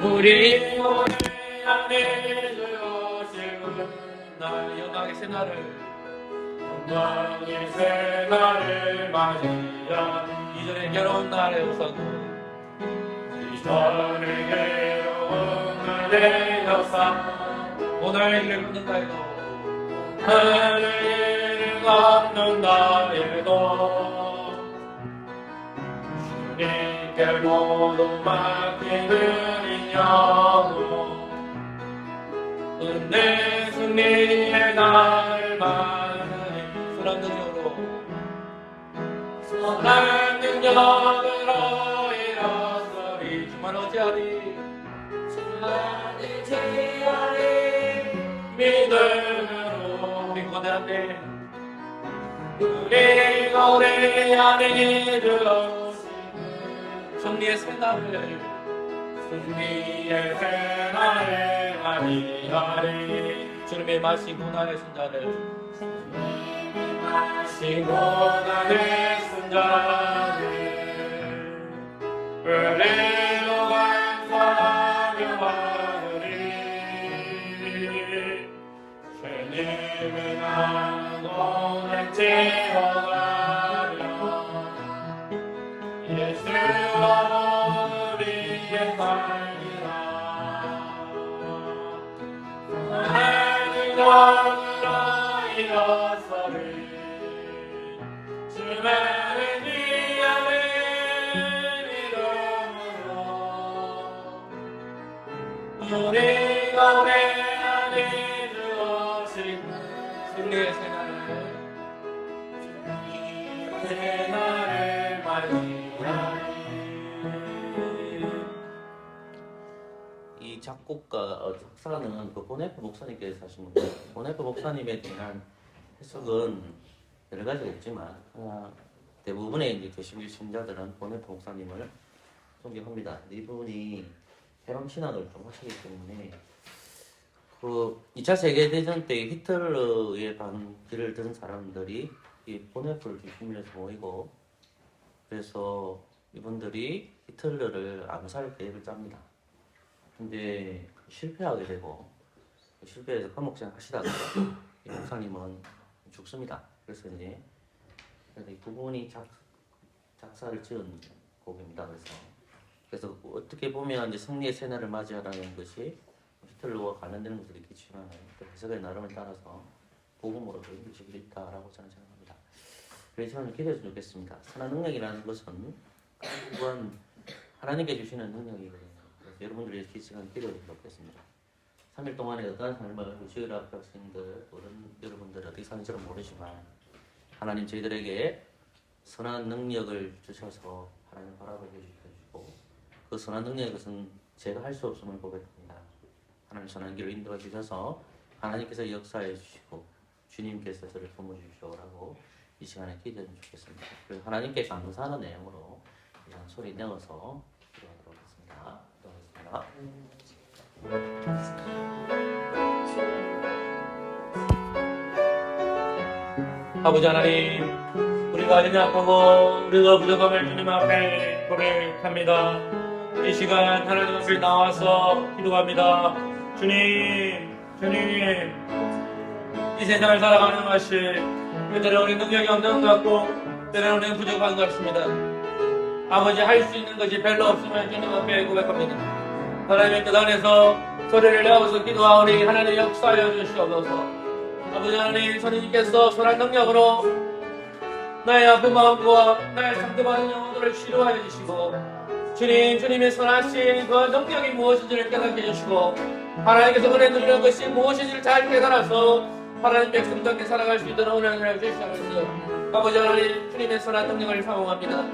우리 오늘 안에 주시는 날 영광의 새날을 맞이한 이전의 괴로운 날에 웃었고 이전의 괴로운 날에 웃었고 오늘 일을 걷는다 해도 오늘 일을 걷는다 해도 주님께 모두 맡기는 영혼 은혜 승리의 날 많으니 선한 능력으로 일어서리 주만 어찌하리 믿음으로 우리 거대한데 우리 거대 안에 들어오시는 승리의 새날을 맞이하리 주님의 마신 고난의 순자를 마신 고난의 순자를 은혜로 감사하며 하느니 주님의 난고를 채워가며 예수와 우리의 삶이라 하나님 왕으로 일어서리 주만을 위하는 이름으로 우리가 내 안에 주어진 승리의 새날을 맞이하리. 이 작곡가 작사는 그 보네프 목사님께서 하신 건데 보네프 목사님에 대한 해석은 여러 가지가 있지만 대부분의 이제 개신교 신자들은 보네프 목사님을 존경합니다. 이분이 해방 신학을 좀 하시기 때문에 그 2차 세계대전 때 히틀러의 반기를 든 사람들이 이 보네프를 중심으로 해서 모이고 그래서 이분들이 히틀러를 암살 계획을 짭니다. 근데 실패하게 되고 실패해서 감옥생 하시다가 이 목사님은 죽습니다. 그래서 이제 이 부분이 작사를 지은 곡입니다. 그래서 어떻게 보면 이제 승리의 새날을 맞이하라는 것이 히틀러와 관련되는 것도 있겠지만 그 해석의 나름을 따라서 복음으로 의미가 있다라고 저는 생각합니다. 그래서 저는 기도했으면 좋겠습니다. 선한 능력이라는 것은 또한 하나님께 주시는 능력이거든요. 그래서 여러분들의 시간 기도했으면 좋겠습니다. 3일 동안에 어떠한 삶을 주일 앞에 학생들, 여러분들 어떻게 사는지 모르지만 하나님 저희들에게 선한 능력을 주셔서 하나님 바라보게 해주시고 그 선한 능력의 것은 제가 할 수 없음을 고백합니다. 하나님 선한 길을 인도해 주셔서 하나님께서 역사해 주시고 주님께서 저를 도와주시오라고 이 시간에 기도했으면 좋겠습니다. 그리고 하나님께 감사하는 내용으로 이런 소리 내어서 기도하도록 하겠습니다. 기도하겠습니다. 아버지 하나님, 우리가 연약하고 우리가 부족함을 주님 앞에 고백합니다. 이 시간 하나님 앞에 나와서 기도합니다. 주님, 이 세상을 살아가는 것이 때로는 우리 능력이 없는 것 같고 때로는 우리는 부족한 것 같습니다. 아버지 할 수 있는 것이 별로 없으면 주님 앞에 고백합니다. 하나님의 뜻 안에서 소리를 내어서 기도하오니 하나님 역사하여 주시옵소서. 아버지 하나님, 선생님께서 선한 능력으로 나의 아픈 마음과 나의 상처받은 영혼들을 치료하여 주시고 주님의 선하신 그 능력이 무엇인지를 깨닫게 해주시고 하나님께서 은혜 누리는 것이 무엇인지를 잘 깨달아서 하나님 백성답게 살아갈 수 있도록 은혜를 주시옵소서. 아버지 하나님, 주님의 선한 능력을 사용합니다.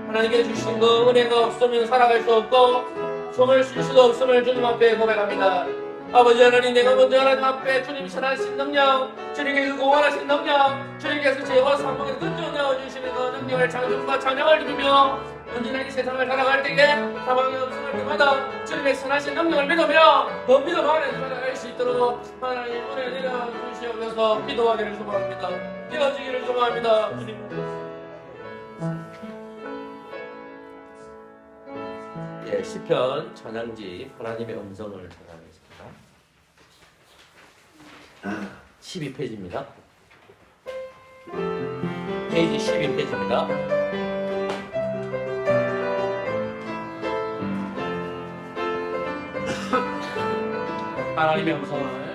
하나님께 주신 그 은혜가 없으면 살아갈 수 없고 숨을 쉴 수도 없음을 주님 앞에 고백합니다. 아버지 하나님, 내가 먼저 하나님 앞에 주님 선하신 능력, 주님께서 고원하신 능력, 주님께서 죄와 사망에 건져내어 주시는 그 능력을 장점과 찬양을 드리며 언제나 이 세상을 살아갈 때에 사망이 없을 때마다 주님의 선하신 능력을 믿으며 그 믿음 안에 살아갈 수 있도록 하나님 은혜 내려 주시옵소서. 기도하기를 소망합니다. 되어지기를 소망합니다. 주님. 예, 시편 찬양지 하나님의 음성을 전하겠습니다. 12페이지입니다. 페이지 12페이지입니다. 하나님의 음성을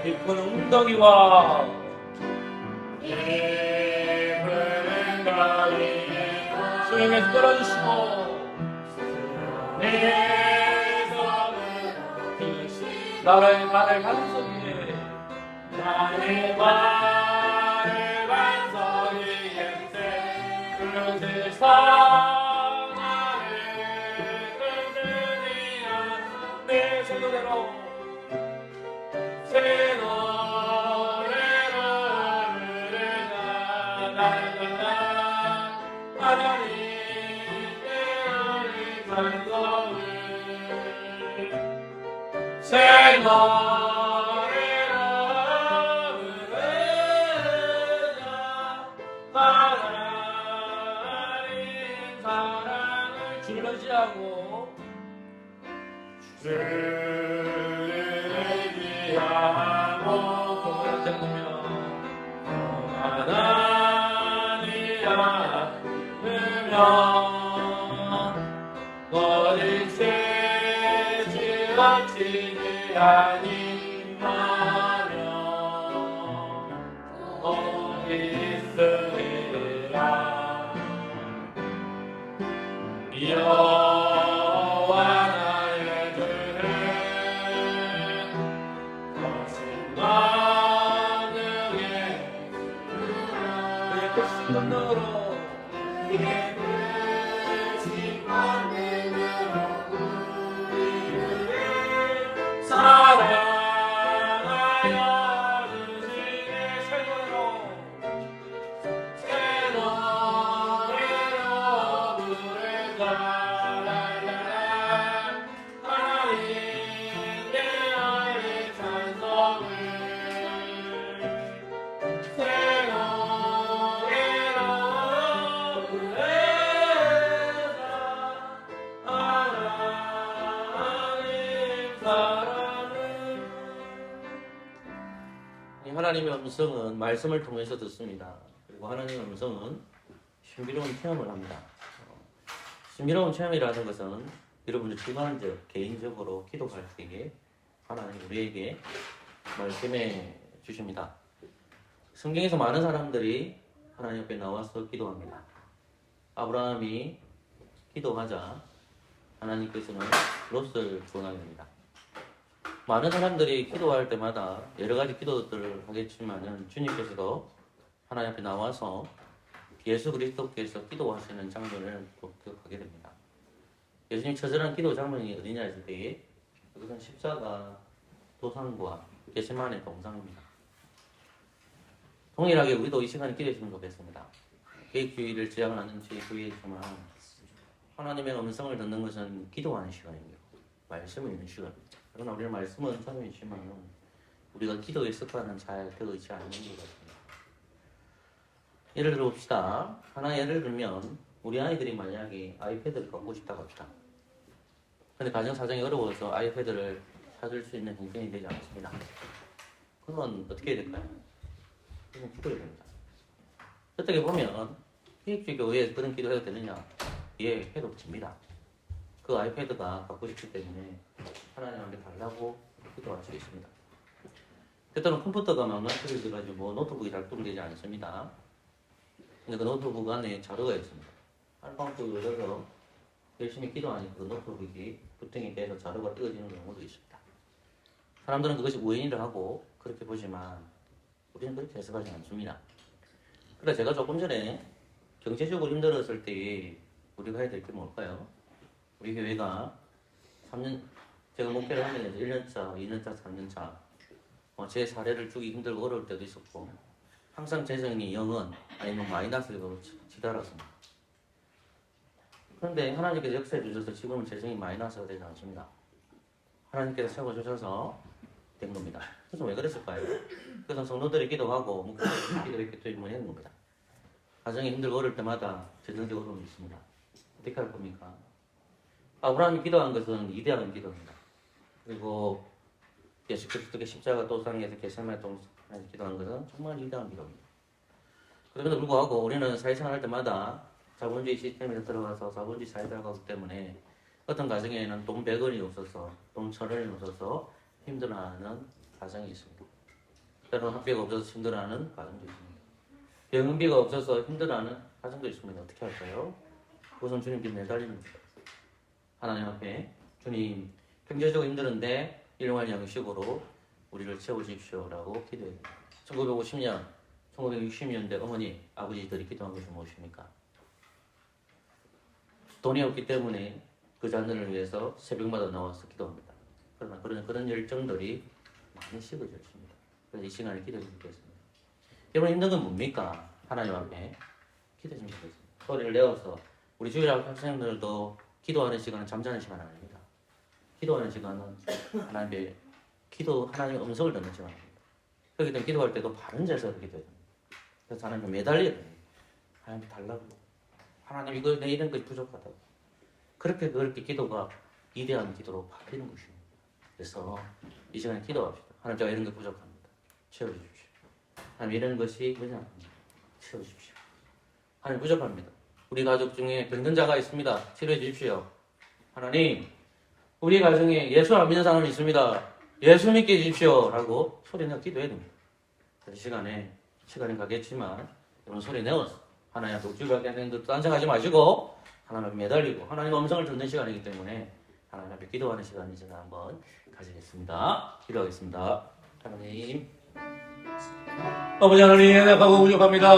깊은 웅덩이와 수행에서 끌어주시고 나라의 발을 반석이에 나의 발을 반석이에 그 세상 나를 든든히야 내 손으로 새 노래를 부르자 나나나 하나님의 찬송을 새 노래를 부르자 하나님 사랑을 줄여지하고 너를 세지 않지 아니하며 너희 있으리라 여호와 나의 주는 거신 만능의 그의 크신 눈으로 사랑하여 주시네 새 노래로 부르자 하나님의 찬송을 새 노래로 부르자 하나님 사랑을. 하나님의 음성은 말씀을 통해서 듣습니다. 그리고 하나님의 음성은 신비로운 체험을 합니다. 신비로운 체험이라는 것은 여러분들 주관적, 개인적으로 기도할 때에 하나님 우리에게 말씀해 주십니다. 성경에서 많은 사람들이 하나님 앞에 나와서 기도합니다. 아브라함이 기도하자 하나님께서는 롯을 구원하게 됩니다. 많은 사람들이 기도할 때마다 여러 가지 기도들을 하겠지만은 주님께서도 하나님 앞에 나와서 예수 그리스도께서 기도하시는 장면을 목격하게 됩니다. 예수님 처절한 기도 장면이 어디냐 했을 때에 그것은 십자가 도상과 겟세마네 동상입니다. 동일하게 우리도 이 시간에 기도했으면 좋겠습니다. 계획주의를 지향하는 주의이지만 하나님의 음성을 듣는 것은 기도하는 시간입니다. 말씀을 읽는 시간입니다. 그러나 우리는 말씀은 처음이지만 우리가 기도의 습관은 잘 되어 있지 않는 것 같습니다. 예를 들어 봅시다. 하나 예를 들면 우리 아이들이 만약에 아이패드를 갖고 싶다고 합시다. 근데 가정 사정이 어려워서 아이패드를 사줄 수 있는 형편이 되지 않습니다. 그러면 어떻게 해야 될까요? 그냥 기도해야 됩니다. 어떻게 보면 기획주의 교회에서 그런 기도해도 되느냐? 예, 해도 됩니다. 그 아이패드가 갖고 싶기 때문에 하나님한테 달라고 기도할 수 있습니다. 때때로 컴퓨터가 망가뜨려 가지고 노트북이 작동되지 않습니다. 근데 그 노트북 안에 자료가 있습니다. 알방도 열어서 열심히 기도하니까 그 노트북이 부팅이 돼서 자료가 뜯어지는 경우도 있습니다. 사람들은 그것이 우연이라 하고 그렇게 보지만 우리는 그렇게 해석하지 않습니다. 그래서 제가 조금 전에 경제적으로 힘들었을 때 우리가 해야 될 게 뭘까요? 우리 교회가 제가 목회를 하면서 1년차, 2년차, 3년차 제 사례를 주기 힘들고 어려울 때도 있었고 항상 재정이 0은 아니면 마이너스로 치달았습니다. 그런데 하나님께서 역사해 주셔서 지금은 재정이 마이너스가 되지 않습니다. 하나님께서 세워주셔서 된 겁니다. 그래서 왜 그랬을까요? 그래서 성도들이 기도하고 목사들이 기도했기 때문에 했는 겁니다. 가정이 힘들고 어려울 때마다 재정적 어려움이 있습니다. 어떻게 할 겁니까? 아브라함이 기도한 것은 위대한 기도입니다. 그리고 예수 그리스도의 십자가 도상에서 겟세마네 동산에서 기도한 것은 정말 위대한 기도입니다. 그럼에도 불구하고 우리는 사회생활 할 때마다 자본주의 시스템에 들어가서 자본주의 사회에 들어가기 때문에 어떤 가정에는 돈 100원이 없어서 돈 1000원이 없어서 힘들어하는 가정이 있습니다. 때로는 학비가 없어서 힘들어하는 가정도 있습니다. 병원비가 없어서 힘들어하는 가정도 있습니다. 어떻게 할까요? 우선 주님께 매달리는 겁니다. 하나님 앞에 주님 경제적으로 힘드는데 일용할 양식으로 우리를 채워주십시오라고 기도합니다. 1950년, 1960년대 어머니, 아버지들이 기도한 것이 무엇입니까? 돈이 없기 때문에 그 자녀를 위해서 새벽마다 나와서 기도합니다. 그러나 그런 열정들이 많이 식어졌습니다. 그래서 이 시간에 기도해 주겠습니다. 여러분 힘든 건 뭡니까? 하나님 앞에 기도해 주면 되겠습니다. 소리를 내어서 우리 주일학 학생들도 기도하는 시간은 잠자는 시간 아닙니다. 기도하는 시간은 하나님의 하나님의 음성을 듣는 시간입니다. 그렇기 때문에 기도할 때도 바른 자세로 기도해야 됩니다. 그래서 하나님께 매달려야 됩니다. 하나님께 달라고. 하나님 이거 내 이런 것이 부족하다고. 그렇게 기도가 위대한 기도로 바뀌는 것입니다. 그래서 이 시간에 기도합시다. 하나님 제가 이런 게 부족합니다. 채워주십시오. 하나님 이런 것이 뭐냐? 채워주십시오. 하나님 부족합니다. 우리 가족 중에 병든 자가 있습니다. 치료해 주십시오. 하나님 우리 가정에 예수 안 믿는 사람이 있습니다. 예수 믿게 해주십시오. 라고 소리내어 기도해야 됩니다. 그래서 시간이 가겠지만 여러분 소리 내어서 하나님 앞에 주일학교 학생들 딴생하지 마시고 하나님 앞에 매달리고 하나님 음성을 듣는 시간이기 때문에 하나님 앞에 기도하는 시간을 제가 한번 가지겠습니다. 기도하겠습니다. 하나님 아버지 하나님 연약하고 부족합니다.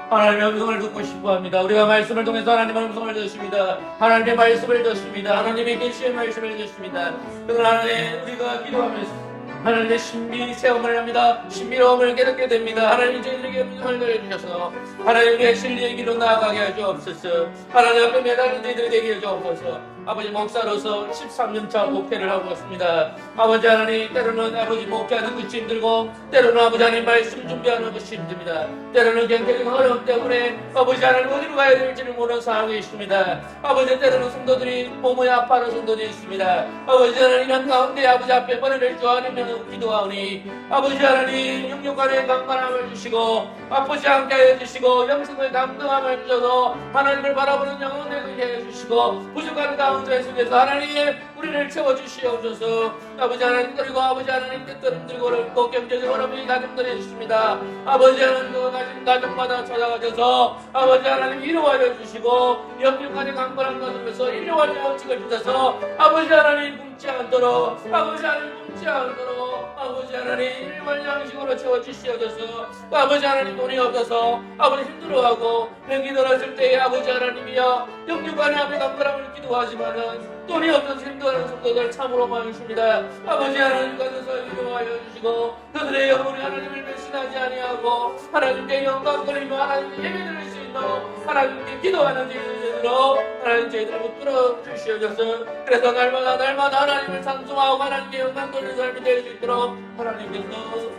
하나님의 음성을 듣고 싶어합니다. 우리가 말씀을 통해서 하나님의 음성을 듣습니다. 하나님의 말씀을 듣습니다. 하나님의 계시의 말씀을 듣습니다. 그러나 하나님 우리가 기도하면서 하나님의 신비 체험을 합니다. 신비로움을 깨닫게 됩니다. 하나님 저희들에게 음성을 들려주셔서 하나님 우리의 진리의 길로 나아가게 하시옵소서. 하나님 앞에 매달린 저희들이 되게 해주옵소서. 아버지 목사로서 13년차 목회를 하고 있습니다. 아버지 하나님 때로는 아버지 목회하는 것이 힘들고 때로는 아버지 하나님 말씀 준비하는 것이 힘듭니다. 때로는 경제적인 어려움 때문에 아버지 하나님 어디로 가야 될지를 모르는 상황이 있습니다. 아버지 때로는 성도들이 몸이 아파하는 성도들이 있습니다. 아버지 하나님 이런 가운데 아버지 앞에 번뇌를 주하는 기도하오니 아버지 하나님 영육간의 강건함을 주시고 아프지 않게 해주시고 영생을 감동함을 주셔서 하나님을 바라보는 영혼 되게 해주시고 부족한 가운데 속에서 하나님 우리를 채워주시옵소서. 아버지 하나님 그리고 아버지 하나님 뜻대로 힘들고 어렵고 경제적으로 어려운 가정들이 있습니다. 아버지 하나님 그 가진 가정마다 찾아가셔서 아버지 하나님 이루어져 주시고 영육간의 강건한 것으로서 이루어져 양식을 주셔서 아버지 하나님 굶지 않도록 아버지 하나님 굶지 않도록 아버지 하나님 일반 양식으로 채워주시옵소서. 아버지 하나님 돈이 없어서 아버지 힘들어하고 병이 들었을 때에 아버지 하나님이여 영육간의 앞에 강건함을 기도하지만은 돈이 없어서 힘들어하는 성도들 참으로 많으십니다. 아버지 하나님 가셔서 위로하여 주시고 그들의 영혼이 하나님을 배신하지 아니하고 하나님께 영광 돌리며 하나님께 예배드릴 수 있는 하나님께 기도하는 저희들로 하나님 저희들을 붙들어 주시옵소서. 그래서 날마다 하나님을 찬송하고 하나님께 영광 돌리는 삶이 될 수 있도록 하나님께서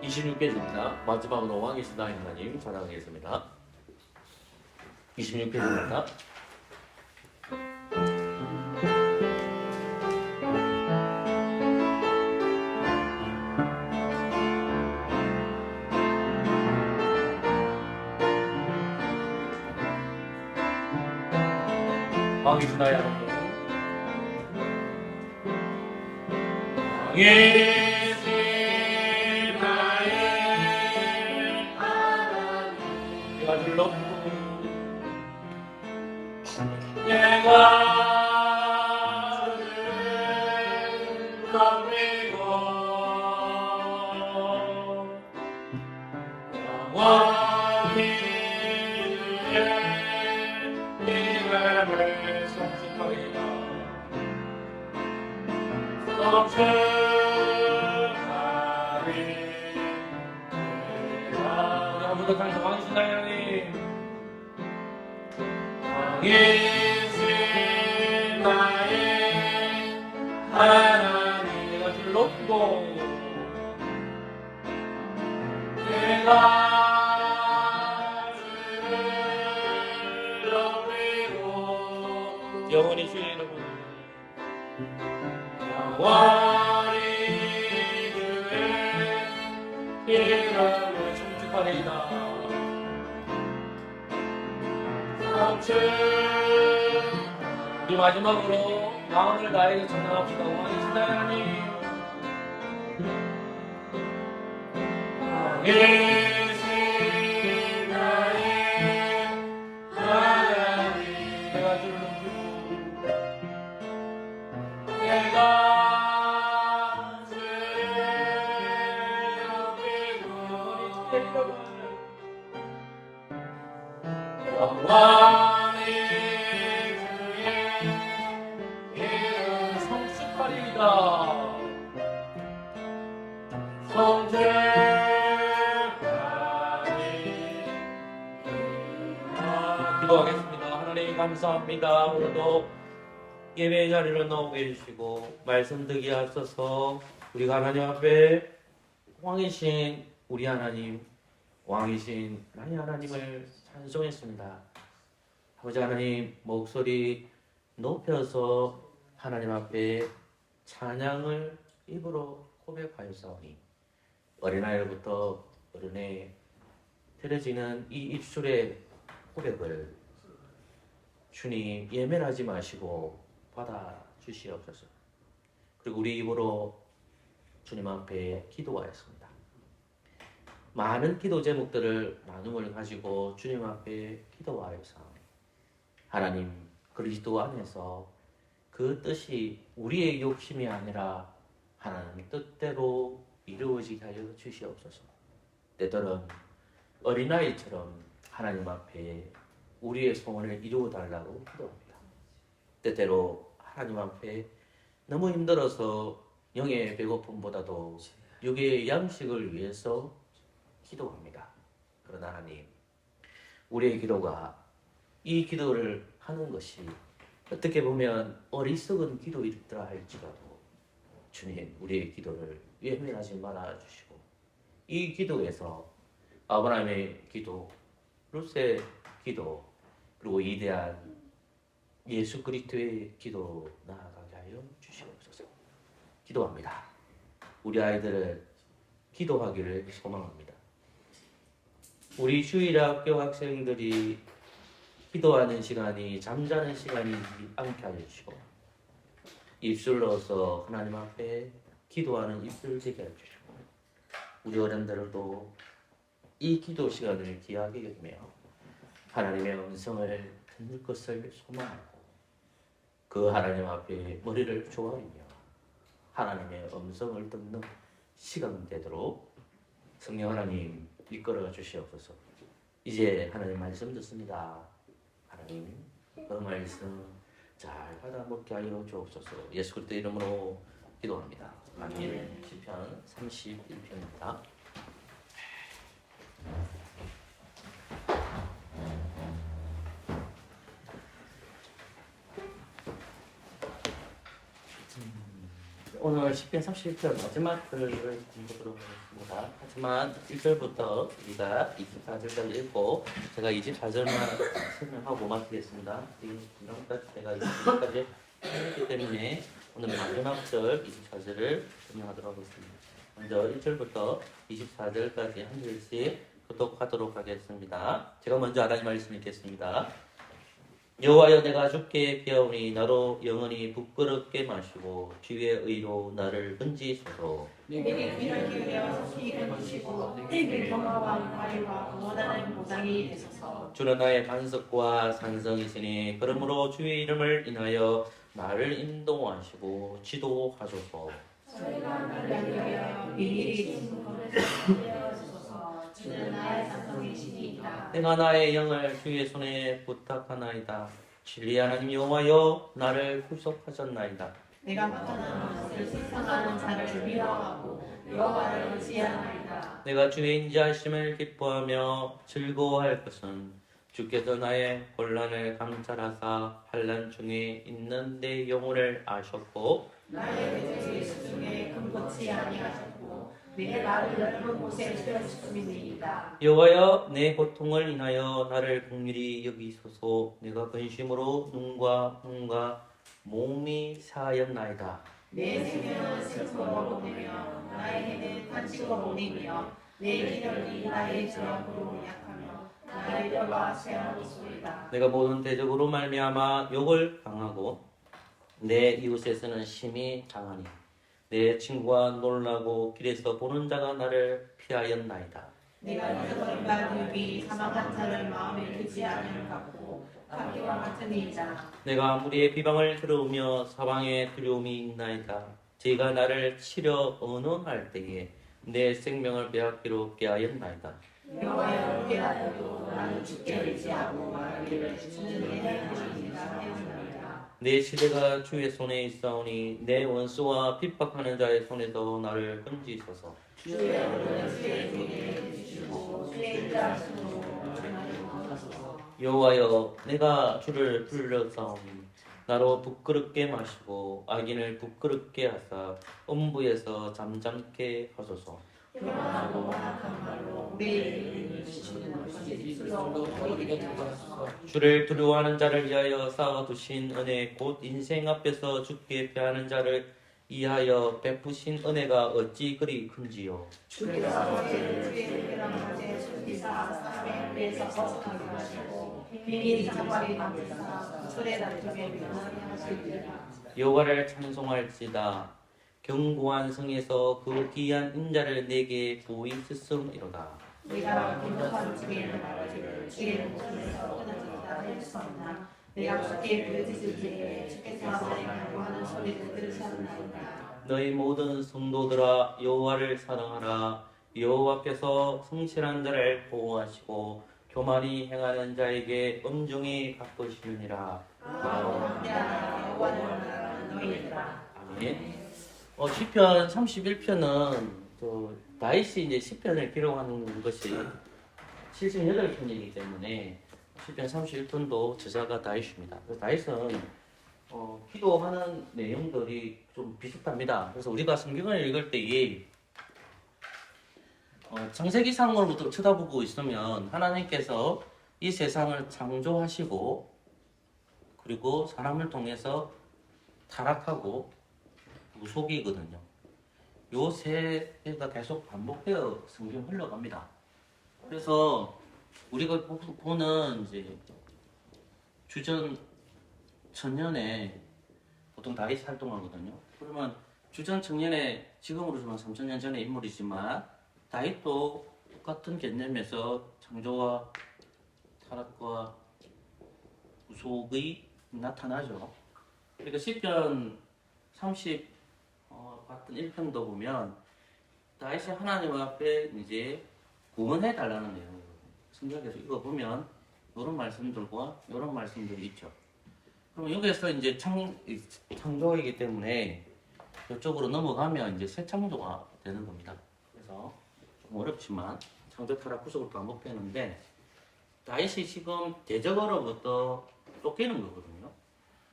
26페이지입니다. 마지막으로 왕이시다 하나님 찬양하겠습니다. 26페이지입니다. 왕이시다 하나님 내가 줄로 내가 넘기고 영원히 네가 우리 한 번 더 다시 왕이신 하나님, 왕이신 나의 하나님, 내가 주를 높이고 내가 주를 높이고 영원히 주의 이름을 영원히 주의 이름을 청축하리이다. 우리 마지막으로 마음을 다해서 찬양합시다. 왕이신 하나님, 왕이신 나의 하나님, 내가 주를 높이고 내가 주를 높이고 영원히 주의 이름 성축하리이다. 기도하겠습니다. 하나님 감사합니다. 오늘도 예배의 자리를 나오게 해주시고 말씀 듣게 하셔서 우리가 하나님 앞에 왕이신 우리 하나님, 왕이신 나의 하나님을 찬송했습니다. 아버지 하나님, 목소리 높여서 하나님 앞에 찬양을 입으로 고백하였사오니 어린아이로부터 어른에 들어지는 이 입술의 고백을 주님 예면하지 마시고 받아주시옵소서. 그리고 우리 입으로 주님 앞에 기도하였습니다. 많은 기도 제목들을 나눔을 가지고 주님 앞에 기도하였사오니 하나님, 그리스도 안에서 그 뜻이 우리의 욕심이 아니라 하나님 뜻대로 이루어지게 하여 주시옵소서. 때때로는 어린아이처럼 하나님 앞에 우리의 소원을 이루어달라고 기도합니다. 때때로 하나님 앞에 너무 힘들어서 영의 배고픔보다도 육의 양식을 위해서 기도합니다. 그러나 하나님, 우리의 기도가 이 기도를 하는 것이 어떻게 보면 어리석은 기도이더라 할지라도 주님, 우리의 기도를 외면하지 말아주시고 이 기도에서 아브라함의 기도, 룻의 기도, 그리고 위대한 예수 그리스도의 기도로 나아가게 하여 주시옵소서. 기도합니다. 우리 아이들을 기도하기를 소망합니다. 우리 주일학교 학생들이 기도하는 시간이 잠자는 시간이지 않게 하여 주시고 입술로서 하나님 앞에 기도하는 입술 되게 하여 주시고 우리 어른들도 이 기도 시간을 귀하게 여기며 하나님의 음성을 듣는 것을 소망하고 그 하나님 앞에 머리를 조아리며 하나님의 음성을 듣는 시간 되도록 성령 하나님 이끌어 주시옵소서. 이제 하나님 말씀 듣습니다. 하나님 그 말씀 잘 받아 먹게 하여 주옵소서. 예수 그리스도 이름으로 기도합니다. 아멘. 시편 31편입니다. 오늘 시편 31편 마지막 글을 공부하도록 하겠습니다. 하지만 1절부터 우리가 24절까지 읽고 제가 24절만 설명하고 마치겠습니다. 지금까지 제가 24절까지 했기 때문에 오늘 마지막 절 24절을 설명하도록 하겠습니다. 먼저 1절부터 24절까지 한 절씩 교독하도록 하겠습니다. 제가 먼저 하나님 말씀 읽겠습니다. 여호와여, 내가 주께 비하오니 나로 영원히 부끄럽게 마시고 주의 의로 나를 건지소서. 내게 귀를 기울여 이를 보시고 내게 평화와 관리와 원하는 보상이 되소서. 주는 나의 반석과 산성이시니 그러므로 주의 이름을 인하여 나를 인도하시고 지도하소서. 저희가 나를 위하여 미리 증거를 주소서. 주는 나의 산성이시니이다. 내가 나의 영을 주의 손에 부탁하나이다. 진리 하나님 여호와여, 나를 구속하셨나이다. 내가 마땅한 것을 생각하는 자를 미워하고 여호와를 의지하나이다. 내가 주의 인자하심을 기뻐하며 즐거워할 것은 주께서 나의 곤란을 감찰하사 환난 중에 있는 내 영혼을 아셨고 나의 죄의 수중에 금고치 아니하셨고 내 나를 넓은 곳에 세우셨음이니이다. 여호와여 내 고통을 인하여 나를 긍휼히 여기소서. 내가 근심으로 눈과 몸이 사하였나이다. 내 생명은 슬픔으로 보내며 나의 해는 탄식으로 보내며 내 기력이 나의 저약으로 약하며 나의 뼈가 쇠하고소이다. 내가 모든 대적으로 말미암아 욕을 당하고 내 이웃에서는 심히 당하니 내 친구가 놀라고 길에서 보는 자가 나를 피하였나이다. 내가 잊어버림과 늙이 사망한 자를 마음에 두지 않음 같고 가기와 같으니이다. 내가 무리의 비방을 들으며 사방에 두려움이 있나이다. 제가 나를 치려 언언할 때에 내 생명을 빼앗기로 깨하였나이다. 여호와여 깨달아도 나는 주께 의지하고 말하기를 주는 내 하나님이라 하였나이다. 내 시대가 주의 손에 있사오니 내 원수와 핍박하는 자의 손에서 나를 건지소서. 주의 얼굴은 주의 종에게 주시고 주의 인자하심으로 전하여 하소서. 여호와여 내가 주를 불러싸오니 나로 부끄럽게 마시고 악인을 부끄럽게 하사 음부에서 잠잠케 하소서. 교만하고 완악한 말로 우리의 이름을 주시는 것이 입술로 보이게 하소서. 주를 두려워하는 자를 위하여 쌓아두신 은혜 곧 인생 앞에서 주께 패하는 자를 위하여 베푸신 은혜가 어찌 그리 큰지요. 주께서 주의 특별한 숨기사 사람의 위에서 벗어나게 하시고 비밀이 장발이 남기사 술에 다투게 변하게 하시리라. 여호와를 찬송할지다. 견고한 성에서 그 귀한 인자를 내게 보이스음이로다. 내가 공격한 주의 말하기를 주의 목소리에서 끊어지다 하였사오나 내가 주께 부르짖을 때에 주께서 나에게 하는 소리를 들으셨나이다. 너희 모든 성도들아 여호와를 사랑하라. 여호와께서 성실한 자를 보호하시고 교만이 행하는 자에게 엄중히 갚으시느니라. 그와 함께하라. 여호와를 말하는 너희들아. 아멘. 시편 31편은 다윗이 이제 시편을 기록하는 것이 78편이기 때문에 시편 31편도 저자가 다윗입니다. 그래서 다윗은 기도하는 내용들이 좀 비슷합니다. 그래서 우리가 성경을 읽을 때에 창세기상으로부터 쳐다보고 있으면 하나님께서 이 세상을 창조하시고 그리고 사람을 통해서 타락하고 무속이거든요. 요 세 개가 계속 반복되어 성경 흘러갑니다. 그래서 우리가 보는 이제 주전 천년에 보통 다윗이 활동하거든요. 그러면 주전 천년에 지금으로서는 3000년 전의 인물이지만 다윗도 똑같은 개념에서 창조와 타락과 구속이 나타나죠. 그러니까 시편 30 같은 1편도 보면 다윗이 하나님 앞에 이제 구원해 달라는 내용이거든요. 성경에서 이거 보면 이런 말씀들과 이런 말씀들이 있죠. 그럼 여기에서 이제 창조이기 때문에 이쪽으로 넘어가면 이제 새 창조가 되는 겁니다. 그래서 좀 어렵지만 창조 타락 구속을 반복되는데 다윗이 지금 대적으로부터 쫓기는 거거든요.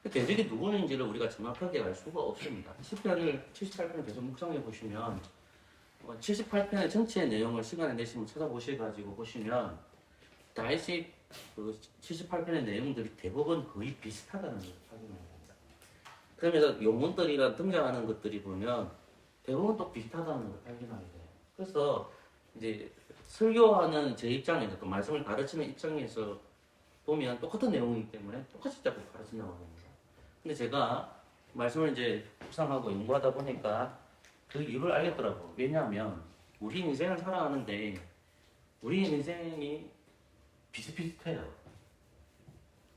그 대적이 누구인지를 우리가 정확하게 알 수가 없습니다. 78편을 계속 묵상해 보시면 78편의 전체 내용을 시간을 내시면 찾아보셔가지고 보시면 다윗이 그 78편의 내용들이 대부분 거의 비슷하다는 걸 확인해야 됩니다. 그러면서 용문들이랑 등장하는 것들이 보면 대부분 또 비슷하다는 걸 확인하게 돼요. 그래서 이제 설교하는 제 입장에서 또 말씀을 가르치는 입장에서 보면 똑같은 내용이기 때문에 똑같이 자꾸 가르친다고 합니다. 근데 제가 말씀을 이제 묵상하고 연구하다 보니까 그 이유를 알겠더라고요. 왜냐하면 우리 인생을 살아가는데 우리 인생이 비슷비슷해요.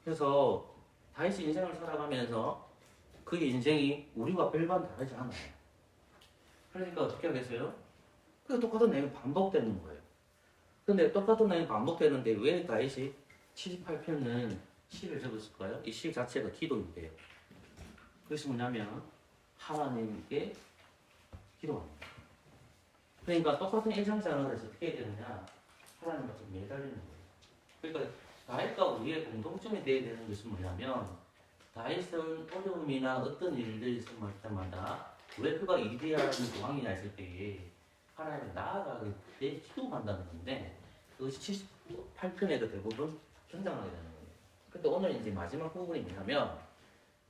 그래서 다윗이 인생을 살아가면서 그 인생이 우리와 별반 다르지 않아요. 그러니까 어떻게 하겠어요? 그 똑같은 내용이 반복되는 거예요. 근데 똑같은 내용이 반복되는데 왜 다윗이 78편은 시를 적었을까요? 이 시 자체가 기도인데요. 그것이 뭐냐면 하나님께 기도합니다. 그러니까 똑같은 일상생활에서 어떻게 해야 되느냐? 하나님 앞에 매달리는 거예요. 그러니까 다윗과 우리의 공통점이 되어야 되는 것은 뭐냐면 다윗은 어려움이나 어떤 일들이 있을 때마다 왜 그가 이대한 상황이 났을 때에 하나님을 나아가게 때 기도한다는 건데 그것이 78편에도 대부분 등장하게 되는 거예요. 근데 오늘 이제 마지막 부분이 뭐냐면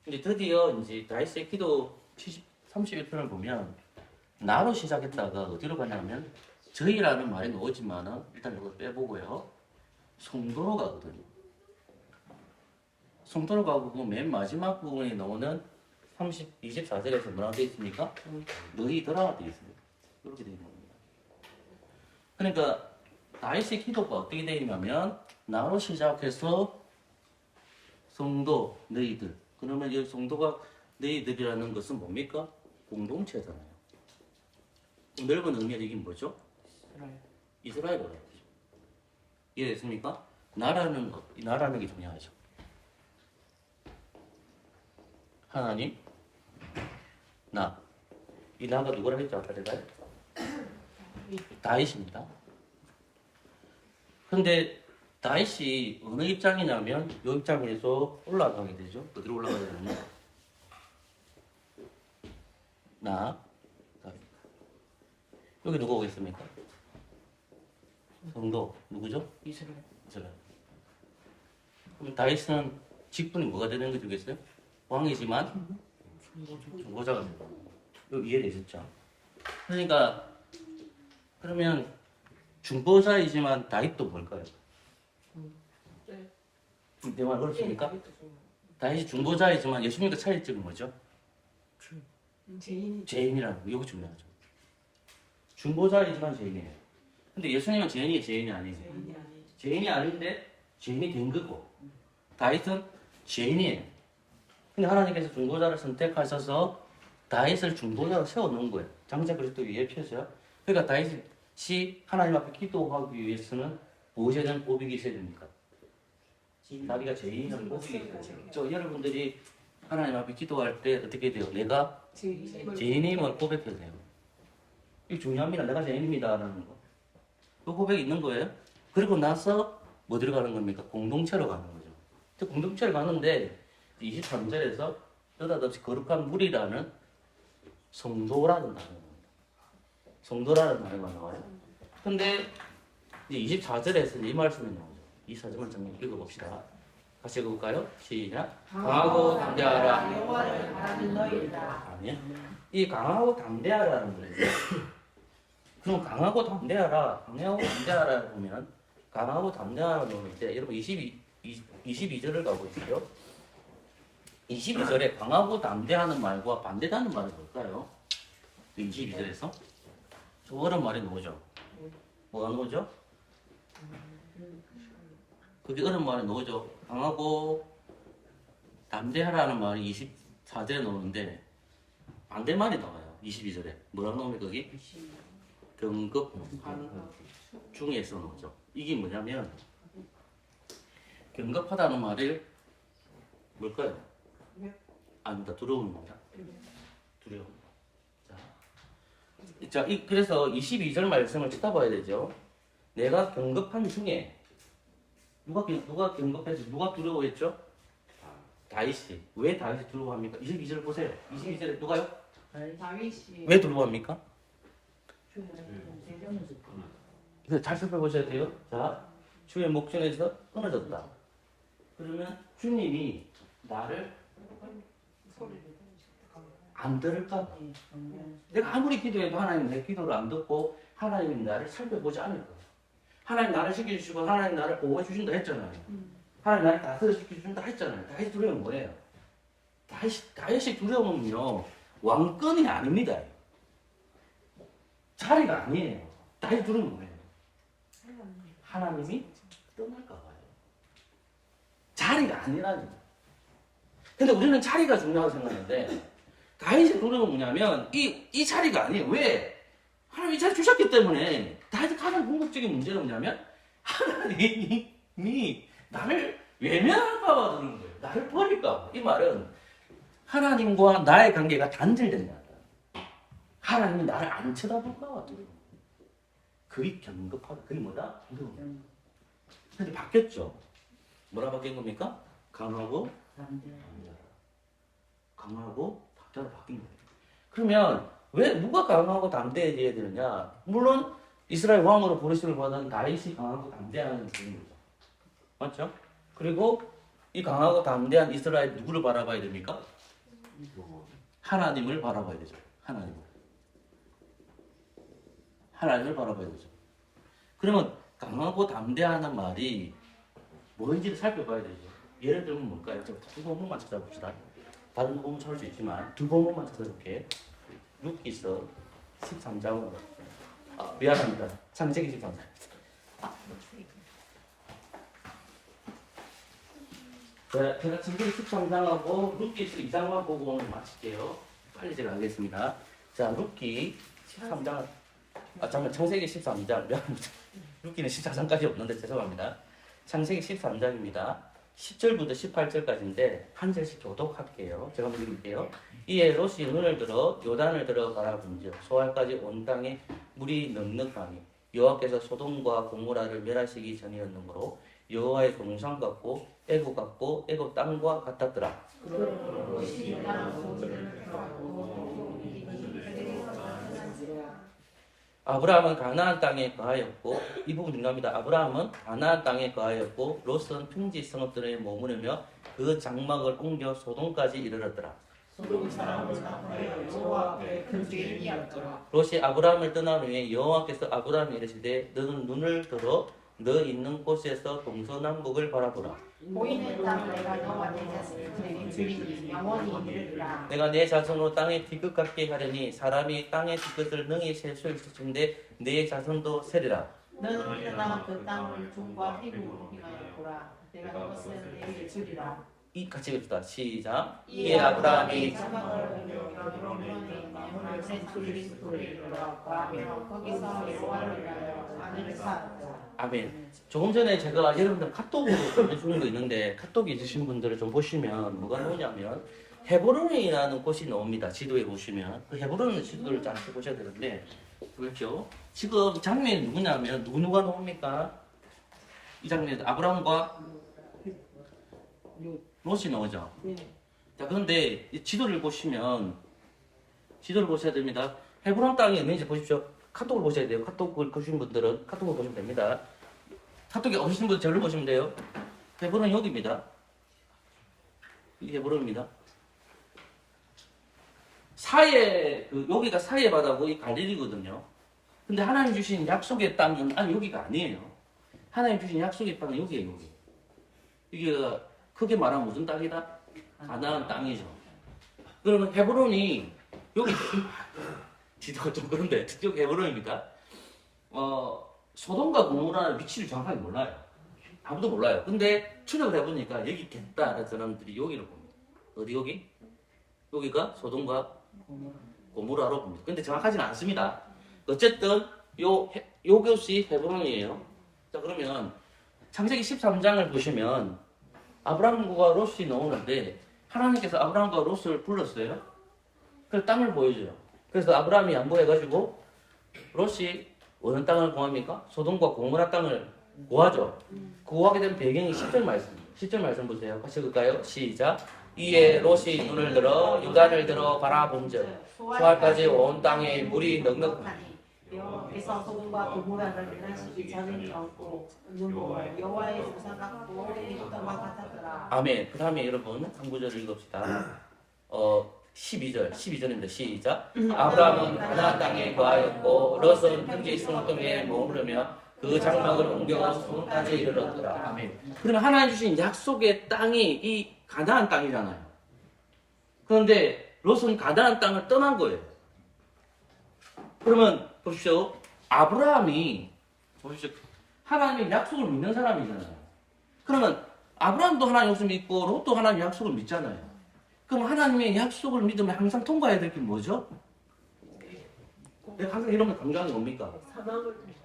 이제 드디어 이제 다윗의 기도 31편을 보면 나로 시작했다가 어디로 가냐면 저희라는 말이 나오지만은 일단 이거 빼보고요. 성도로 가거든요. 성도로 가고 맨 마지막 부분에 나오는 24절에서 뭐라고 되어 있습니까? 너희들아 되어 있습니다. 이렇게 되어 있는 겁니다. 그러니까 다윗의 기도가 어떻게 되어 있냐면 나로 시작해서 성도 너희들. 그러면 이 성도가 너희들이라는 것은 뭡니까? 공동체잖아요. 넓은 의미의 얘기는 뭐죠? 이스라엘어라. 이해됐습니까? 나라는 게 중요하죠. 하나님, 나. 이 나가 누구라 했죠? 아까 제가? 다윗입니다. 근데 다윗이 어느 입장이냐면 이 입장에서 올라가게 되죠. 어디로 올라가게 되냐면 나, 다윗. 여기 누가 오겠습니까? 성도 누구죠? 이스라엘. 그럼 다윗은 직분이 뭐가 되는 거 주겠어요? 왕이지만 중보자가 되고. 이거 이해되셨죠? 그러니까 그러면 중보자이지만 다윗도 뭘까요? 내 말 그렇습니까? 다윗이 중보자이지만 예수님과 차이점은 뭐죠? 죄인이라는 거. 이거 중요하죠. 중보자이지만 죄인이에요. 근데 예수님은 죄인이 아니에요. 죄인이 아닌데 죄인이 된 거고 다윗은 죄인이에요. 근데 하나님께서 중보자를 선택하셔서 다윗을 중보자로 세워놓은 거예요. 장자 그리스도 위에 펴서요. 그러니까 다윗이 하나님 앞에 기도하기 위해서는 무엇에 고백이 있어야 됩니까? 자기가 죄인이라는 고백이 있어야 돼요. 저 여러분들이 하나님 앞에 기도할 때 어떻게 돼요? 내가 죄인임을 고백해야 돼요. 이게 중요합니다. 내가 죄인입니다라는 거. 그 고백이 있는 거예요. 그리고 나서 뭐 들어가는 겁니까? 공동체로 가는 거죠. 공동체로 가는데 23절에서 느닷없이 거룩한 무리라는 성도라는 단어가 나옵니다. 성도라는 단어가 나와요. 근데 이제 24절에서 이 말씀이 나오죠. 이 사절만 잠깐 읽어봅시다. 같이 읽어볼까요? 시작. 강하고 담대하라. 여호와를 바라는 너희들아. 아니요. 이 강하고 담대하라는 거예요. 그럼 강하고 담대하라. 강하고 담대하라 보면 강하고 담대하라 보면 이제 여러분 22절을 가고 있어요. 22절에 강하고 담대하는 말과 반대하는 말은 뭘까요? 22절에서 저런 말이 나오죠. 뭐가 나오죠? 그게 어른 말이 나오죠. 강하고 담대하라는 말이 24절에 나오는데 반대말이 나와요. 22절에 뭐라고 나오면 거기? 경급한 중에서 나오죠. 이게 뭐냐면 경급하다는 말을 뭘까요? 아닙니다. 두려움입니다. 두려움. 자, 그래서 22절 말씀을 쳐다봐야 되죠. 내가 경급한 중에 누가 경급해서 누가 두려워했죠? 다윗이. 왜 다윗이 두려워합니까? 22절 보세요. 22절에 누가요? 다윗이 왜 두려워합니까? 그래서 잘 살펴보셔야 돼요. 자, 주의 목전에서 끊어졌다. 그러면 주님이 나를 안 들을까? 내가 아무리 기도해도 하나님 내 기도를 안 듣고 하나님이 나를 살펴보지 않을 거야. 하나님 나를 지켜주시고 하나님 나를 보호해 주신다 했잖아요. 하나님 나를 다스려 지켜주신다 했잖아요. 다윗 두려움은 뭐예요? 다윗의 두려움은요 왕권이 아닙니다. 자리가 아니에요. 다윗 두려움은 뭐예요? 하나님이 떠날까 봐요. 자리가 아니라니. 근데 우리는 자리가 중요하다고 생각하는데 다윗의 두려움은 뭐냐면 이 자리가 아니에요. 왜? 하나님이 자리 주셨기 때문에. 다윗의 가장 궁극적인 문제는 뭐냐면 하나님이 나를 외면할까 봐 그러는 거예요. 나를 버릴까 봐. 이 말은 하나님과 나의 관계가 단절된다. 하나님이 나를 안 쳐다볼 것 같아요. 그게 경급하다. 그게 뭐다? 근데 바뀌었죠. 뭐라 바뀐 겁니까? 강하고 강하고 담대로 바뀐 거예요. 그러면 왜 누가 강하고 담대해져야 되느냐? 물론 이스라엘 왕으로 부르심을 받은 다윗이 강하고 담대한 분인 거죠. 맞죠? 그리고 이 강하고 담대한 이스라엘 누구를 바라봐야 됩니까? 하나님을 바라봐야 되죠. 하나님을 바라봐야 되죠. 그러면 강하고 담대하는 말이 뭐인지를 살펴봐야 되죠. 예를 들면 뭘까요? 두 본문만 찾아봅시다. 다른 본문 찾을 수 있지만 두 본문만 찾아볼게요. 룻기서 13장으로. 미안합니다. 창세기 13장. 제가 창세기 13장하고 룻기서 2장만 보고 오늘 마칠게요. 빨리 제가 하겠습니다. 자, 룻기 13장. 잠깐 창세기 13장. 미안합니다. 룻기는 14장까지 없는데 죄송합니다. 창세기 13장입니다. 10절부터 18절까지인데 한 절씩 교독할게요. 제가 한번 읽을게요. 이에 롯이 눈을 들어 요단을 들어 바라본즉 소알까지 온 땅에 물이 넉넉하니 여호와께서 소돔과 고모라를 멸하시기 전이었으므로 여호와의 동상 같고 애국 땅과 같았더라. 아브라함은 가나안 땅에 거하였고, 이 부분 중요합니다. 아브라함은 가나안 땅에 거하였고 롯은 평지 성읍들에 머무르며 그 장막을 옮겨 소돔까지 이르렀더라. 롯이 아브라함을 떠난 후에 여호와께서 아브라함에 이르시되 너는 눈을 들어 너 있는 곳에서 동서남북을 바라보라. 보이는 땅 내가 너와 내 자손에게 주리니 영원히 이르리라. 내가 내 자손으로 땅에 뒤끝 같게 하려니 사람이 땅의 뒤끝을 능히 셀 수 있을진데 내 자손도 세리라. 너는 일어나 그 땅을 종과 피부로 행하였구라. 내가 그것을 내게 주리라. 이 같이 읽읍시다. 시작. 이에 아브라함이 장막을 옮겨 가브론에 영혼을 세상에 이르렀고 거기서 여호와를 위하여 하늘을 쌓았다. 아멘. 조금 전에 제가 여러분들 카톡으로 보내주는 거 있는데 카톡 있으신 분들을 좀 보시면 뭐가 나오냐면 헤브론이라는 곳이 나옵니다. 지도에 보시면 그 헤브론 지도를 잘 보셔야 되는데 그렇죠. 지금 장면이 누구냐면 누가 나옵니까? 이 장면에 아브라함과 롯이 나오죠. 자, 그런데 이 지도를 보셔야 됩니다. 헤브론 땅이 있는지 보십시오. 카톡을 보셔야 돼요. 카톡을 보신 분들은 카톡을 보시면 됩니다. 카톡이 없으신 분들 저를 보시면 돼요. 헤브론 여기입니다. 이게 헤브론입니다. 여기가 사해 바다고 이 갈릴리거든요. 근데 하나님 주신 약속의 땅은 여기가 아니에요. 하나님 주신 약속의 땅은 여기에요, 여기. 이게 크게 말하면 무슨 땅이다? 가나안 땅이죠. 그러면 헤브론이 여기 지도가 좀 그런데 특정 헤브론입니까? 소돔과 고모라의 위치를 정확하게 몰라요. 아무도 몰라요. 근데 추적을 해보니까 여기 있겠다라는 사람들이 여기를 봅니다. 어디 여기? 여기가 소돔과 고모라로 봅니다. 근데 정확하지는 않습니다. 어쨌든 요것이 헤브론이에요. 자, 그러면 창세기 13장을 보시면 아브라함과 롯이 나오는데 하나님께서 아브라함과 롯을 불렀어요. 그래서 땅을 보여줘요. 그래서 아브라함이 양보해가지고 롯이 어느 땅을 구합니까? 소돔과 고모라 땅을 구하죠. 구하게 된 배경이 10절 말씀. 10절 말씀 보세요. 같이 읽을까요? 시작. 이에 롯이 눈을 들어 요단을 들어 바라본즉 소알까지 온 땅에 물이 넉넉하니 여호와께서 소돔과 고모라를 멸하시기 전이었고 여호와의 조상 같고 애국 땅과 같았더라. 아멘. 그 다음에 여러분 한 구절을 읽읍시다. 12절입니다. 시작. 아브라함은 가나안 땅에 거하였고 롯은 평지 성읍에 머무르며 그 장막을 옮겨 소돔까지 이르렀더라. 아멘. 그러면 하나님 주신 약속의 땅이 이 가나안 땅이잖아요. 그런데 롯은 가나안 땅을 떠난 거예요. 그러면 보십시오. 아브라함이 보십시오. 하나님의 약속을 믿는 사람이잖아요. 그러면 아브라함도 하나님 약속을 믿고 롯도 하나님 약속을 믿잖아요. 그럼 하나님의 약속을 믿으면 항상 통과해야 될 게 뭐죠? 내가 항상 이런 걸 강조하는 게 뭡니까?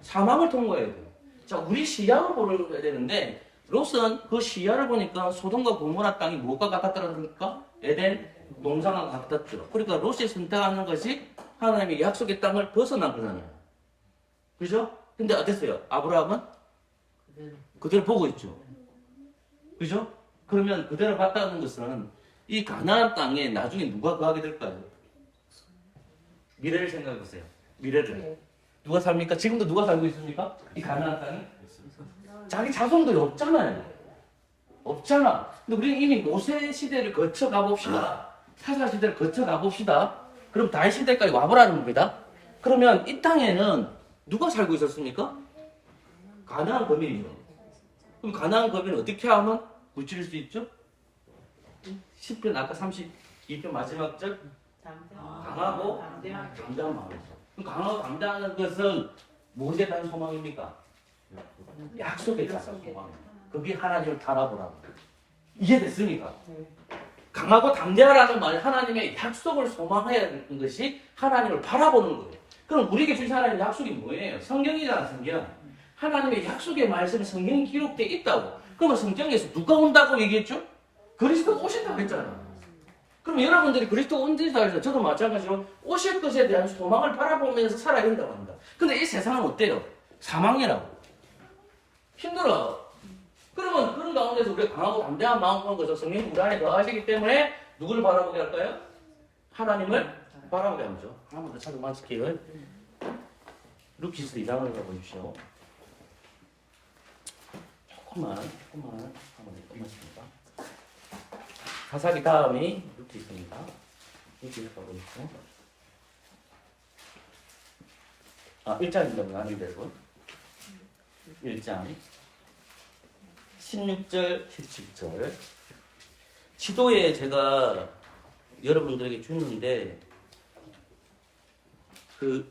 사망을 통과해야 돼요. 자, 우리 시야를 보려야 되는데 롯은 그 시야를 보니까 소돔과 고모라 땅이 뭐가 같았다니까? 에덴 농사가 같았죠. 그러니까 롯이 선택하는 것이 하나님의 약속의 땅을 벗어난 거잖아요. 그죠? 근데 어땠어요? 아브라함은 그대로 보고 있죠. 그죠? 그러면 그대로 봤다는 것은 이 가나안 땅에 나중에 누가 거하게 될까요? 미래를 생각해 보세요. 미래를. 누가 삽니까? 지금도 누가 살고 있습니까? 이 가나안 땅에? 자기 자손들이 없잖아요. 없잖아. 근데 우리는 이미 모세 시대를 거쳐 가봅시다. 사사 시대를 거쳐 가봅시다. 그럼 다윗 시대까지 와보라는 겁니다. 그러면 이 땅에는 누가 살고 있었습니까? 가나안 거민이죠. 그럼 가나안 거민은 어떻게 하면 무찌를 수 있죠? 10편 아까 32편 마지막 절 강하고 담대한 마음이죠. 그럼 강하고 담대한 것은 무엇에 대한 소망입니까? 약속에 대한 소망입니다. 그게 하나님을 바라보라고. 이해됐습니까? 강하고 담대하라는 말이 하나님의 약속을 소망해야 하는 것이 하나님을 바라보는 거예요. 그럼 우리에게 주신 하나님의 약속이 뭐예요? 성경이잖아, 성경. 하나님의 약속의 말씀이 성경에 기록되어 있다고. 그러면 성경에서 누가 온다고 얘기했죠? 그리스도가 오신다고 했잖아요. 그럼 여러분들이 그리스도가 온다고 해서 저도 마찬가지로 오실 것에 대한 소망을 바라보면서 살아야 된다고 합니다. 근데 이 세상은 어때요? 사망이라고. 힘들어. 그러면 그런 가운데서 우리가 강하고 담대한 마음을 가서 성령 우리 안에 거하시기 때문에 누구를 바라보게 할까요? 하나님을 바라보게 하죠. 한 번 더 차도 마칠게요. 루키스 2장을 가보십시오. 조금만 한번 끝났습니다. 사사기 다음이 루키스입니다. 루키스 가보십시오. 1장입니다. 아니되고 1장 16절, 17절. 지도에 제가 여러분들에게 주는데,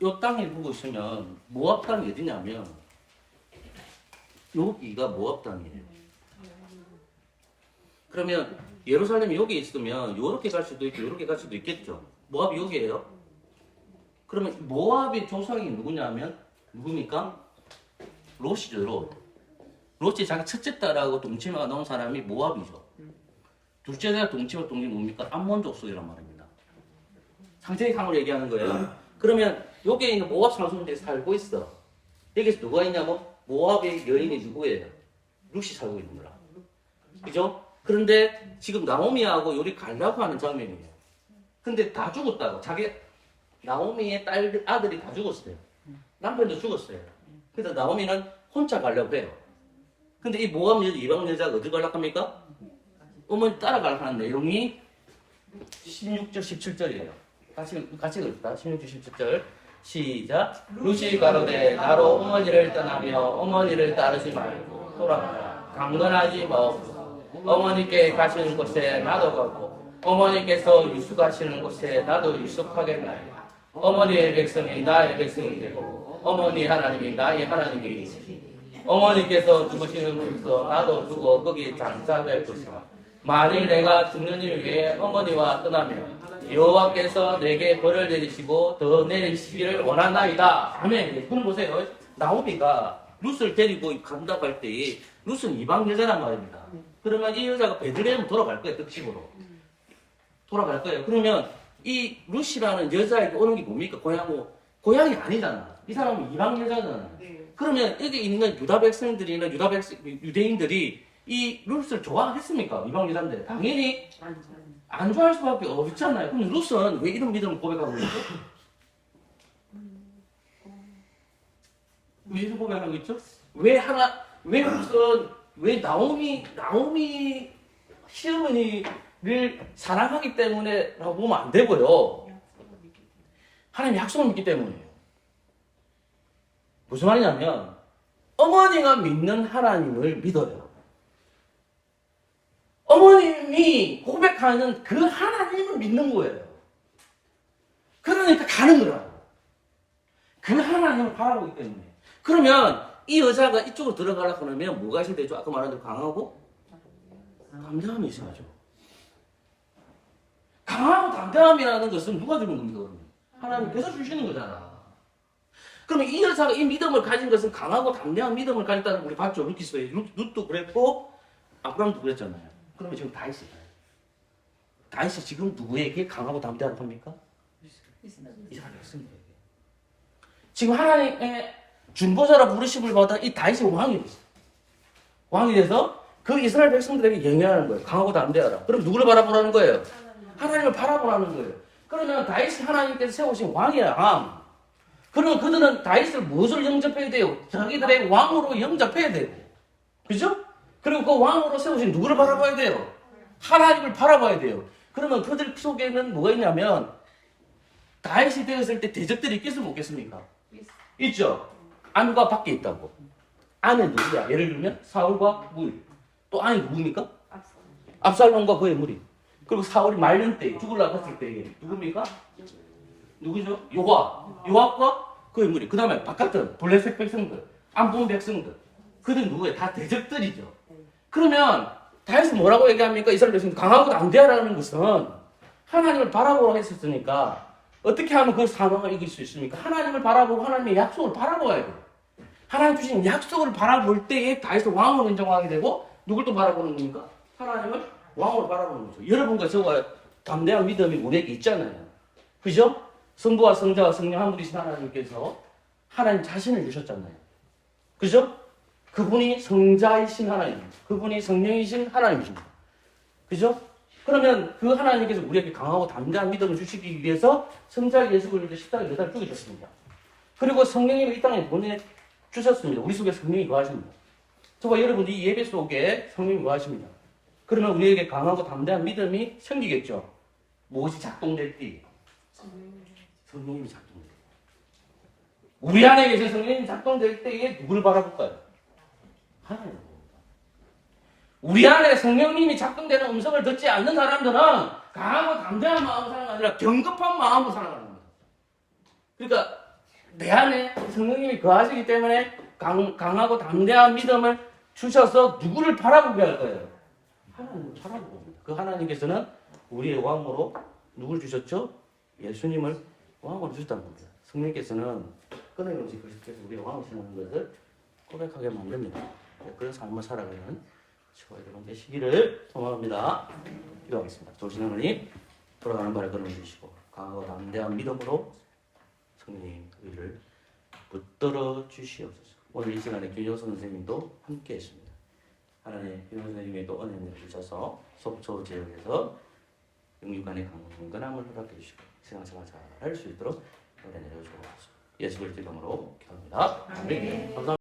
요 땅을 보고 있으면, 모압 땅이 어디냐면, 여기가 모압 땅이에요. 그러면, 예루살렘이 여기 있으면, 요렇게 갈 수도 있고, 요렇게 갈 수도 있겠죠. 모압이 여기에요. 그러면, 모압의 조상이 누구냐면, 누굽니까? 롯이죠, 롯. 롯이 자기 첫째 딸하고 동치마가 나온 사람이 모압이죠. 둘째 딸 동치마 뭡니까? 암몬 족속이란 말입니다. 상세히상으로 얘기하는 거예요. 그러면 여기에 있는 모압 상속들이 살고 있어. 여기서 누가 있냐면 모압의 여인이 누구예요? 룻이 살고 있는 거라. 그죠? 그런데 지금 나오미하고 요리 가려고 하는 장면이에요. 근데 다 죽었다고. 자기 나오미의 아들이 다 죽었어요. 남편도 죽었어요. 그래서 나오미는 혼자 가려고 해요. 근데 이 모압 여자, 이방 여자가 어디 가려고 합니까? 어머니 따라가려고 하는 내용이 16절, 17절이에요. 같이 읽읍시다. 16절, 17절. 시작. 룻이 가로되 나로 어머니를 떠나며 어머니를 따르지 말고 돌아가라. 강건하지 마옵소서. 어머니께 가시는 곳에 나도 가고 어머니께서 유숙하시는 곳에 나도 유숙하겠나이다. 어머니의 백성이 나의 백성이 되고 어머니 하나님이 나의 하나님이 되시니 어머니께서 죽으시는 곳에서 나도 죽어 거기 장사될 것이다. 만일 내가 죽는 일 위해 어머니와 떠나면 여호와께서 내게 벌을 내리시고 더 내리시기를 원하나이다. 아멘. 그럼 보세요. 나오미가 룻을 데리고 간다고 할 때 룻은 이방 여자란 말입니다. 그러면 이 여자가 베들레헴 돌아갈 거예요. 특집으로. 돌아갈 거예요. 그러면 이 룻이라는 여자에게 오는 게 뭡니까? 고향이 아니잖아. 이 사람은 이방 여자잖아. 그러면 여기 있는 유다 백성들이나 유대인들이 이 룻을 좋아했습니까? 이방 여자인데 당연히 안 좋아할 수밖에 없잖아요. 그럼 룻은 왜 이런 믿음을 고백하고 있죠? 왜 이런 고백하고 있죠? 왜 룻은 왜 나오미 시어머니를 사랑하기 때문에라고 보면 안 되고요. 하나님 약속을 믿기 때문이에요. 무슨 말이냐면 어머니가 믿는 하나님을 믿어요. 어머님이 고백하는 그 하나님을 믿는 거예요. 그러니까 가는 거라고. 그 하나님을 바라보기 때문에. 그러면 이 여자가 이쪽으로 들어가려고 하면 뭐가 있어야 되죠? 아까 말한 대로 강하고 담대함이 있어야죠. 강하고 담대함이라는 것은 누가 주는 겁니까? 그러면? 하나님께서 주시는 거잖아. 그러면 이 여자가 이 믿음을 가진 것은 강하고 담대한 믿음을 가졌다는 걸 우리 봤죠. 룻도 그랬고 아브라함도 그랬잖아요. 그러면 지금 다 있어요. 다윗이 지금 누구에게 강하고 담대하다고 합니까? 이스라엘 백성들에게. 지금 하나님의 중보자라 부르심을 받아 이 다윗이 왕이 됐어. 왕이 돼서 그 이스라엘 백성들에게 영향하는 거예요. 강하고 담대하라. 그럼 누구를 바라보라는 거예요? 하나님을 바라보라는 거예요. 그러면 다윗이 하나님께서 세우신 왕이야, 왕. 그러면 그들은 다윗을 무엇을 영접해야 돼요? 자기들의 왕으로 영접해야 되고. 그죠? 그리고 그 왕으로 세우신 누구를 바라봐야 돼요? 하나님을 바라봐야 돼요. 그러면 그들 속에는 뭐가 있냐면 다윗이 되었을 때 대적들이 있겠습니까? 없겠습니까? 있죠. 안과 밖에 있다고. 안에 누구야? 예를 들면 사울과 물. 또 안에 누굽니까? 압살롬과 그의 무리. 그리고 사울이 말년 때 죽으려고 했을 때 누굽니까? 누구죠? 요압과 그의 무리. 그 다음에 바깥은 블레셋 백성들, 안본 백성들. 그들 누구예요? 다 대적들이죠. 그러면 다윗은 뭐라고 얘기합니까? 이스라엘 백성 강하고 담대하라는 것은 하나님을 바라보라고 했었으니까 어떻게 하면 그 상황을 이길 수 있습니까? 하나님을 바라보고 하나님의 약속을 바라봐야 돼요. 하나님 주신 약속을 바라볼 때에 다윗을 왕으로 인정하게 되고 누굴 또 바라보는 겁니까? 하나님을 왕으로 바라보는 거죠. 여러분과 저와 담대한 믿음이 우리에게 있잖아요. 그죠? 성부와 성자와 성령 한 분이신 하나님께서 하나님 자신을 주셨잖아요. 그죠? 그분이 성자이신 하나님, 그분이 성령이신 하나님이십니다. 그죠? 그러면 그 하나님께서 우리에게 강하고 담대한 믿음을 주시기 위해서 성자 예수 그리스도 십자가에 매달 죽이셨습니다. 그리고 성령님을 이 땅에 보내주셨습니다. 우리 속에 성령이 거하십니다. 저와 여러분이 이 예배 속에 성령이 거하십니다. 그러면 우리에게 강하고 담대한 믿음이 생기겠죠. 무엇이 작동될 때? 성령님이 작동될 때. 우리 안에 계신 성령님이 작동될 때에 누구를 바라볼까요? 하나님. 우리 안에 성령님이 작동되는 음성을 듣지 않는 사람들은 강하고 담대한 마음으로 살아가는 아니라 경급한 마음으로 살아가는 겁니다. 그러니까 내 안에 성령님이 거하시기 때문에 강하고 담대한 믿음을 주셔서 누구를 바라보게 할 거예요? 하나님을 바라보고 옵니다. 그 하나님께서는 우리의 왕으로 누굴 주셨죠? 예수님을 왕으로 주셨다는 겁니다. 성령께서는 끊임없이 그리스도께서 우리의 왕이시라는 것을 고백하게 만듭니다. 그런 삶을 살아가는 저와 여러분 되시기를 소망합니다. 기도하겠습니다. 조신 하나님, 돌아가는 발에 걸어주시고 강하고 담대한 믿음으로 성령님 우리를 붙들어 주시옵소서. 오늘 이 시간에 김효선 선생님도 함께 했습니다. 하나님, 김효선 선생님에도 은혜를 주셔서 속초 지역에서 영육간의 강건함을 허락해 주시고 신앙생활 잘 할 수 있도록 은혜 내려주옵소서. 예수 그리스도 이름으로 기도합니다. 아멘. 감사합니다.